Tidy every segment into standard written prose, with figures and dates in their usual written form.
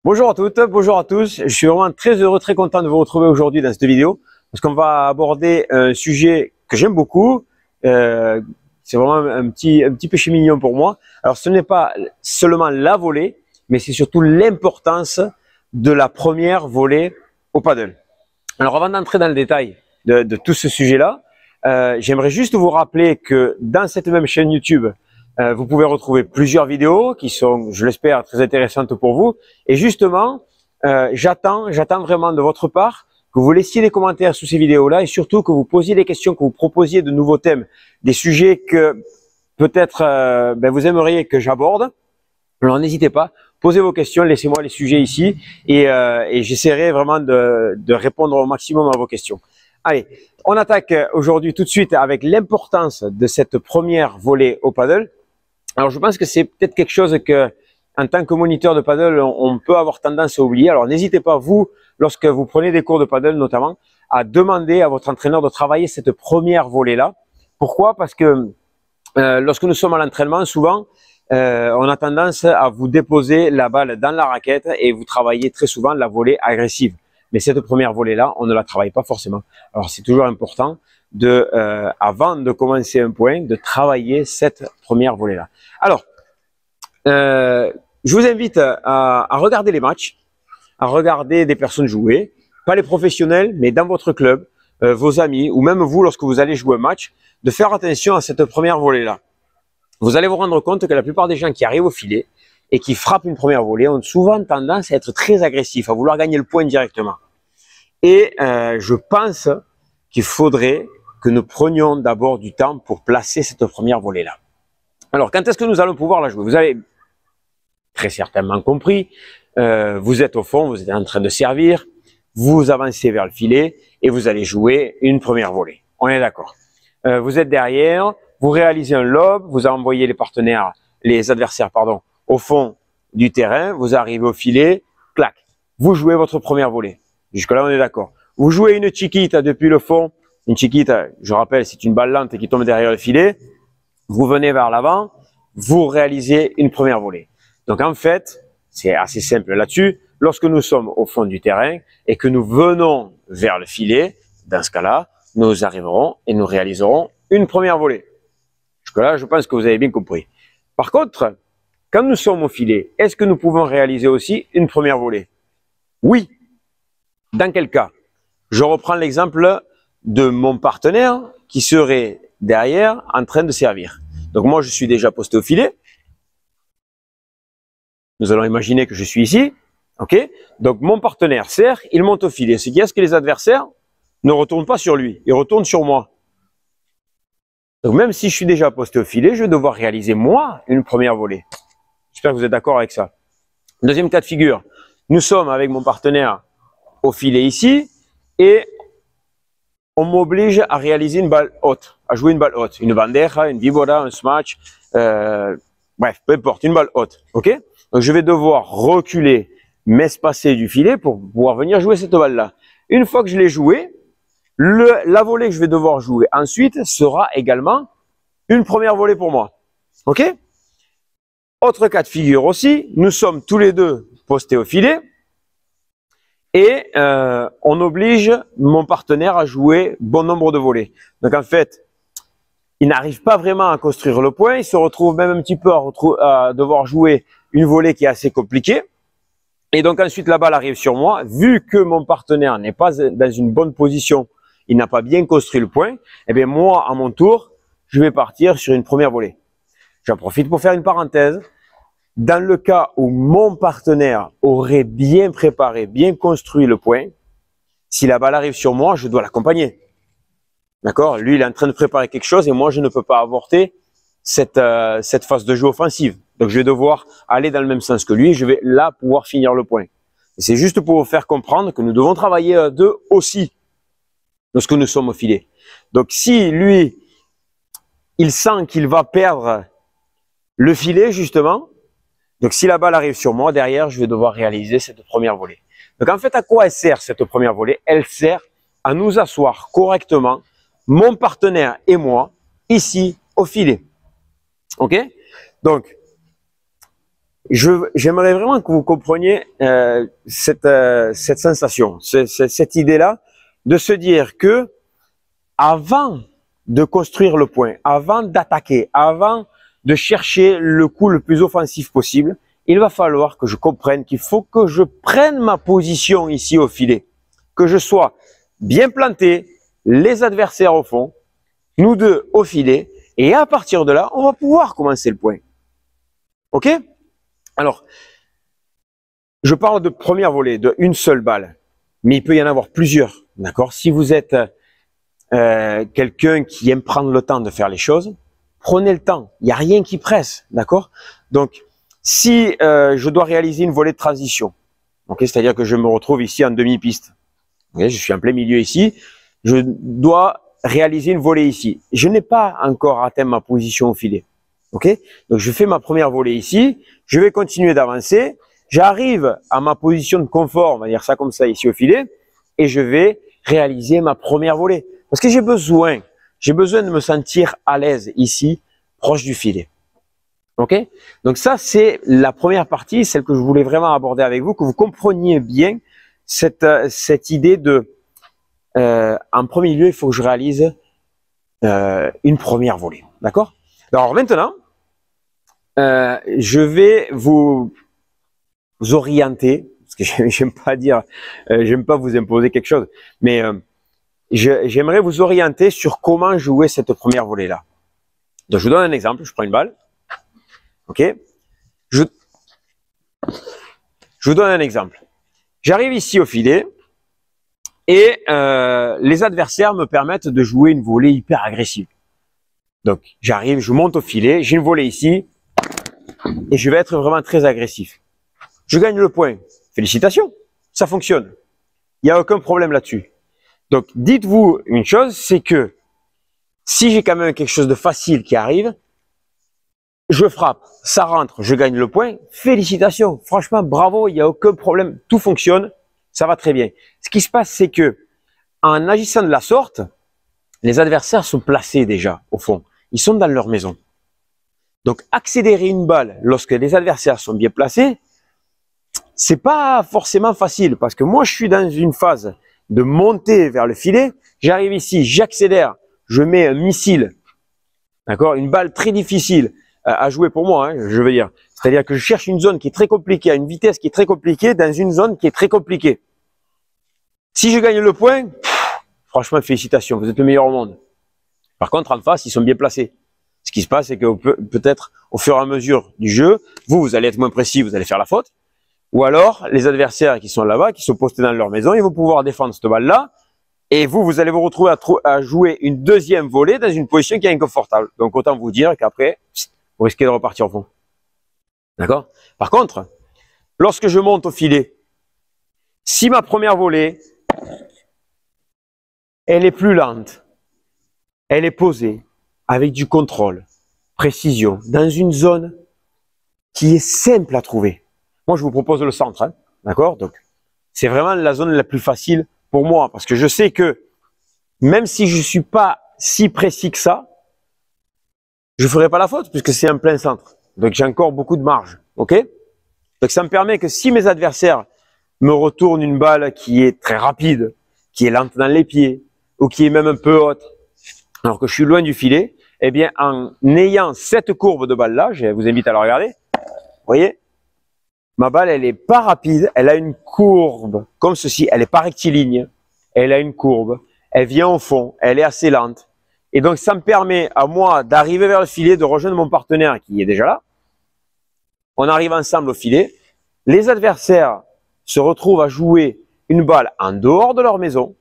Bonjour à toutes, bonjour à tous. Je suis vraiment très heureux, très content de vous retrouver aujourd'hui dans cette vidéo parce qu'on va aborder un sujet que j'aime beaucoup. C'est vraiment un petit péché mignon pour moi. Alors, ce n'est pas seulement la volée, mais c'est surtout l'importance de la première volée au paddle. Alors, avant d'entrer dans le détail de tout ce sujet-là, j'aimerais juste vous rappeler que dans cette même chaîne YouTube, vous pouvez retrouver plusieurs vidéos qui sont, je l'espère, très intéressantes pour vous. Et justement, j'attends vraiment de votre part que vous laissiez des commentaires sous ces vidéos-là et surtout que vous posiez des questions, que vous proposiez de nouveaux thèmes, des sujets que peut-être vous aimeriez que j'aborde. Alors n'hésitez pas, posez vos questions, laissez-moi les sujets ici et j'essaierai vraiment de répondre au maximum à vos questions. Allez, on attaque aujourd'hui tout de suite avec l'importance de cette première volée au paddle. Alors, je pense que c'est peut-être quelque chose que, en tant que moniteur de paddle, on peut avoir tendance à oublier. Alors, n'hésitez pas, vous, lorsque vous prenez des cours de paddle notamment, à demander à votre entraîneur de travailler cette première volée-là. Pourquoi? Parce que lorsque nous sommes à l'entraînement, souvent, on a tendance à vous déposer la balle dans la raquette et vous travaillez très souvent la volée agressive. Mais cette première volée-là, on ne la travaille pas forcément. Alors, c'est toujours important avant de commencer un point, de travailler cette première volée-là. Alors, je vous invite à regarder les matchs, à regarder des personnes jouer, pas les professionnels, mais dans votre club, vos amis, ou même vous, lorsque vous allez jouer un match, de faire attention à cette première volée-là. Vous allez vous rendre compte que la plupart des gens qui arrivent au filet et qui frappent une première volée ont souvent tendance à être très agressifs, à vouloir gagner le point directement. Et je pense qu'il faudrait que nous prenions d'abord du temps pour placer cette première volée-là. Alors, quand est-ce que nous allons pouvoir la jouer? Vous avez très certainement compris, vous êtes au fond, vous êtes en train de servir, vous avancez vers le filet et vous allez jouer une première volée. On est d'accord. Vous êtes derrière, vous réalisez un lob, vous envoyez les adversaires, au fond du terrain, vous arrivez au filet, clac, vous jouez votre première volée. Jusque-là, on est d'accord. Vous jouez une chiquita depuis le fond. Une chiquita, je rappelle, c'est une balle lente qui tombe derrière le filet. Vous venez vers l'avant, vous réalisez une première volée. Donc en fait, c'est assez simple là-dessus. Lorsque nous sommes au fond du terrain et que nous venons vers le filet, dans ce cas-là, nous arriverons et nous réaliserons une première volée. Jusque-là, je pense que vous avez bien compris. Par contre, quand nous sommes au filet, est-ce que nous pouvons réaliser aussi une première volée? Oui. Dans quel cas? Je reprends l'exemple de mon partenaire qui serait derrière en train de servir. Donc moi, je suis déjà posté au filet. Nous allons imaginer que je suis ici. Ok? Donc mon partenaire sert, il monte au filet. Ce qui est que les adversaires ne retournent pas sur lui, ils retournent sur moi. Donc même si je suis déjà posté au filet, je vais devoir réaliser moi une première volée. J'espère que vous êtes d'accord avec ça. Deuxième cas de figure, nous sommes avec mon partenaire au filet ici et on m'oblige à réaliser une balle haute, à jouer une balle haute, une bandeja, une vibora, un smash, bref, peu importe, une balle haute, ok? Donc je vais devoir reculer, m'espacer du filet pour pouvoir venir jouer cette balle-là. Une fois que je l'ai jouée, la volée que je vais devoir jouer ensuite sera également une première volée pour moi, ok? Autre cas de figure aussi, nous sommes tous les deux postés au filet. Et on oblige mon partenaire à jouer bon nombre de volées. Donc en fait, il n'arrive pas vraiment à construire le point. Il se retrouve même un petit peu à devoir jouer une volée qui est assez compliquée. Et donc ensuite, la balle arrive sur moi. Vu que mon partenaire n'est pas dans une bonne position, il n'a pas bien construit le point, eh bien moi, à mon tour, je vais partir sur une première volée. J'en profite pour faire une parenthèse. Dans le cas où mon partenaire aurait bien préparé, bien construit le point, si la balle arrive sur moi, je dois l'accompagner. D'accord? Lui, il est en train de préparer quelque chose et moi, je ne peux pas avorter cette phase de jeu offensive. Donc, je vais devoir aller dans le même sens que lui et je vais là pouvoir finir le point. C'est juste pour vous faire comprendre que nous devons travailler à deux aussi lorsque nous sommes au filet. Donc, si lui, il sent qu'il va perdre le filet, justement, donc si la balle arrive sur moi, derrière, je vais devoir réaliser cette première volée. Donc en fait, à quoi elle sert cette première volée? Elle sert à nous asseoir correctement, mon partenaire et moi, ici au filet. Ok? Donc, j'aimerais vraiment que vous compreniez cette sensation, cette idée-là, de se dire que avant de construire le point, avant d'attaquer, avant de chercher le coup le plus offensif possible, il va falloir que je comprenne qu'il faut que je prenne ma position ici au filet, que je sois bien planté, les adversaires au fond, nous deux au filet, et à partir de là, on va pouvoir commencer le point. Ok? Alors, je parle de première volée, de une seule balle, mais il peut y en avoir plusieurs, d'accord? Si vous êtes quelqu'un qui aime prendre le temps de faire les choses, prenez le temps, il n'y a rien qui presse, d'accord? Donc, si je dois réaliser une volée de transition, okay, c'est-à-dire que je me retrouve ici en demi-piste, okay, je suis en plein milieu ici, je dois réaliser une volée ici. Je n'ai pas encore atteint ma position au filet, ok? Donc, je fais ma première volée ici, je vais continuer d'avancer, j'arrive à ma position de confort, on va dire ça comme ça ici au filet, et je vais réaliser ma première volée. Parce que j'ai besoin de me sentir à l'aise ici, proche du filet. Ok? Donc ça, c'est la première partie, celle que je voulais vraiment aborder avec vous, que vous compreniez bien cette idée de, en premier lieu, il faut que je réalise une première volée. D'accord? Alors maintenant, je vais vous orienter, parce que j'aime pas dire, j'aime pas vous imposer quelque chose, mais j'aimerais vous orienter sur comment jouer cette première volée-là. Donc, je vous donne un exemple. Je prends une balle. OK? Je vous donne un exemple. J'arrive ici au filet et les adversaires me permettent de jouer une volée hyper agressive. Donc, j'arrive, je monte au filet, j'ai une volée ici et je vais être vraiment très agressif. Je gagne le point. Félicitations, ça fonctionne. Il n'y a aucun problème là-dessus. Donc, dites-vous une chose, c'est que si j'ai quand même quelque chose de facile qui arrive, je frappe, ça rentre, je gagne le point, félicitations. Franchement, bravo, il n'y a aucun problème, tout fonctionne, ça va très bien. Ce qui se passe, c'est que en agissant de la sorte, les adversaires sont placés déjà, au fond. Ils sont dans leur maison. Donc, accélérer une balle lorsque les adversaires sont bien placés, c'est pas forcément facile parce que moi, je suis dans une phase de monter vers le filet. J'arrive ici, j'accélère, je mets un missile, d'accord, une balle très difficile à jouer pour moi, hein, je veux dire. C'est-à-dire que je cherche une zone qui est très compliquée, à une vitesse qui est très compliquée, dans une zone qui est très compliquée. Si je gagne le point, franchement, félicitations, vous êtes le meilleur au monde. Par contre, en face, ils sont bien placés. Ce qui se passe, c'est que peut-être au fur et à mesure du jeu, vous allez être moins précis, vous allez faire la faute. Ou alors, les adversaires qui sont là-bas, qui sont postés dans leur maison, ils vont pouvoir défendre cette balle-là. Et vous allez vous retrouver à jouer une deuxième volée dans une position qui est inconfortable. Donc, autant vous dire qu'après, vous risquez de repartir au fond. D'accord? Par contre, lorsque je monte au filet, si ma première volée, elle est plus lente, elle est posée, avec du contrôle, précision, dans une zone qui est simple à trouver. Moi, je vous propose le centre, hein, d'accord? Donc, c'est vraiment la zone la plus facile pour moi, parce que je sais que même si je suis pas si précis que ça, je ferai pas la faute puisque c'est un plein centre. Donc, j'ai encore beaucoup de marge, ok? Donc, ça me permet que si mes adversaires me retournent une balle qui est très rapide, qui est lente dans les pieds, ou qui est même un peu haute, alors que je suis loin du filet, eh bien, en ayant cette courbe de balle-là, je vous invite à la regarder, vous voyez? Ma balle, elle est pas rapide, elle a une courbe comme ceci, elle est pas rectiligne, elle a une courbe, elle vient au fond, elle est assez lente. Et donc, ça me permet à moi d'arriver vers le filet, de rejoindre mon partenaire qui est déjà là. On arrive ensemble au filet. Les adversaires se retrouvent à jouer une balle en dehors de leur maison,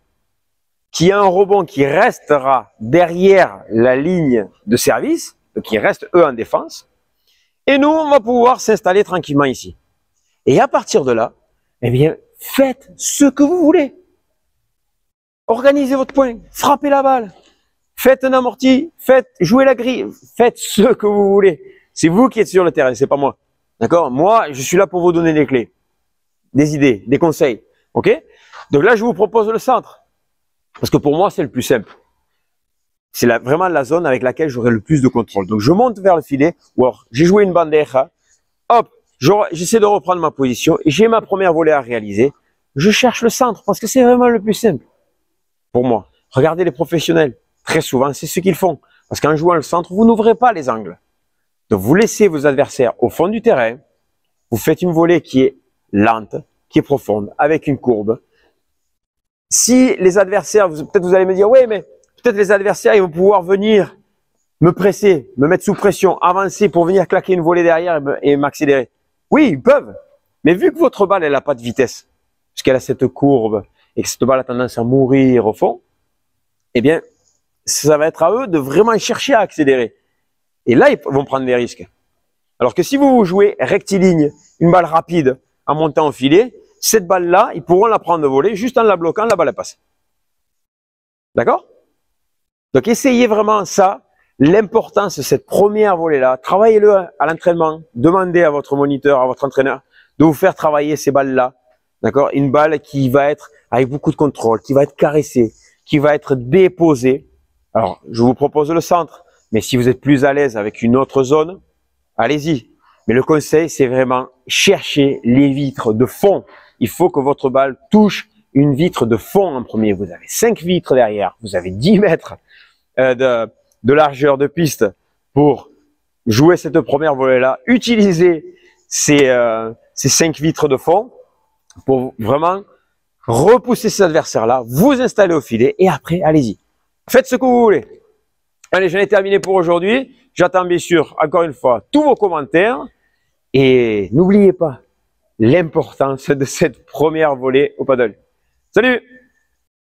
qui a un rebond qui restera derrière la ligne de service, donc ils restent eux en défense. Et nous, on va pouvoir s'installer tranquillement ici. Et à partir de là, eh bien, faites ce que vous voulez. Organisez votre point, frappez la balle, faites un amorti, jouez la grille, faites ce que vous voulez. C'est vous qui êtes sur le terrain, c'est pas moi. D'accord? Moi, je suis là pour vous donner des clés, des idées, des conseils. Ok? Donc là, je vous propose le centre. Parce que pour moi, c'est le plus simple. C'est vraiment la zone avec laquelle j'aurai le plus de contrôle. Donc, je monte vers le filet, ou alors, j'ai joué une bandeja, hop, J'essaie de reprendre ma position et j'ai ma première volée à réaliser. Je cherche le centre parce que c'est vraiment le plus simple pour moi. Regardez les professionnels. Très souvent, c'est ce qu'ils font. Parce qu'en jouant le centre, vous n'ouvrez pas les angles. Donc, vous laissez vos adversaires au fond du terrain. Vous faites une volée qui est lente, qui est profonde, avec une courbe. Si les adversaires, peut-être vous allez me dire, oui, mais peut-être les adversaires, ils vont pouvoir venir me presser, me mettre sous pression, avancer pour venir claquer une volée derrière et m'accélérer. Oui, ils peuvent. Mais vu que votre balle, elle n'a pas de vitesse, puisqu'elle a cette courbe et que cette balle a tendance à mourir au fond, eh bien, ça va être à eux de vraiment chercher à accélérer. Et là, ils vont prendre des risques. Alors que si vous jouez rectiligne, une balle rapide en montant au filet, cette balle-là, ils pourront la prendre de volée, juste en la bloquant, la balle passe. D'accord? Donc, essayez vraiment ça. L'importance de cette première volée-là, travaillez-le à l'entraînement. Demandez à votre moniteur, à votre entraîneur, de vous faire travailler ces balles-là. D'accord? Une balle qui va être avec beaucoup de contrôle, qui va être caressée, qui va être déposée. Alors, je vous propose le centre, mais si vous êtes plus à l'aise avec une autre zone, allez-y. Mais le conseil, c'est vraiment chercher les vitres de fond. Il faut que votre balle touche une vitre de fond en premier. Vous avez 5 vitres derrière, vous avez 10 mètres de largeur de piste pour jouer cette première volée-là. Utilisez ces 5 vitres de fond pour vraiment repousser ces adversaires-là, vous installer au filet et après, allez-y. Faites ce que vous voulez. Allez, j'en ai terminé pour aujourd'hui. J'attends bien sûr, encore une fois, tous vos commentaires. Et n'oubliez pas l'importance de cette première volée au paddle. Salut!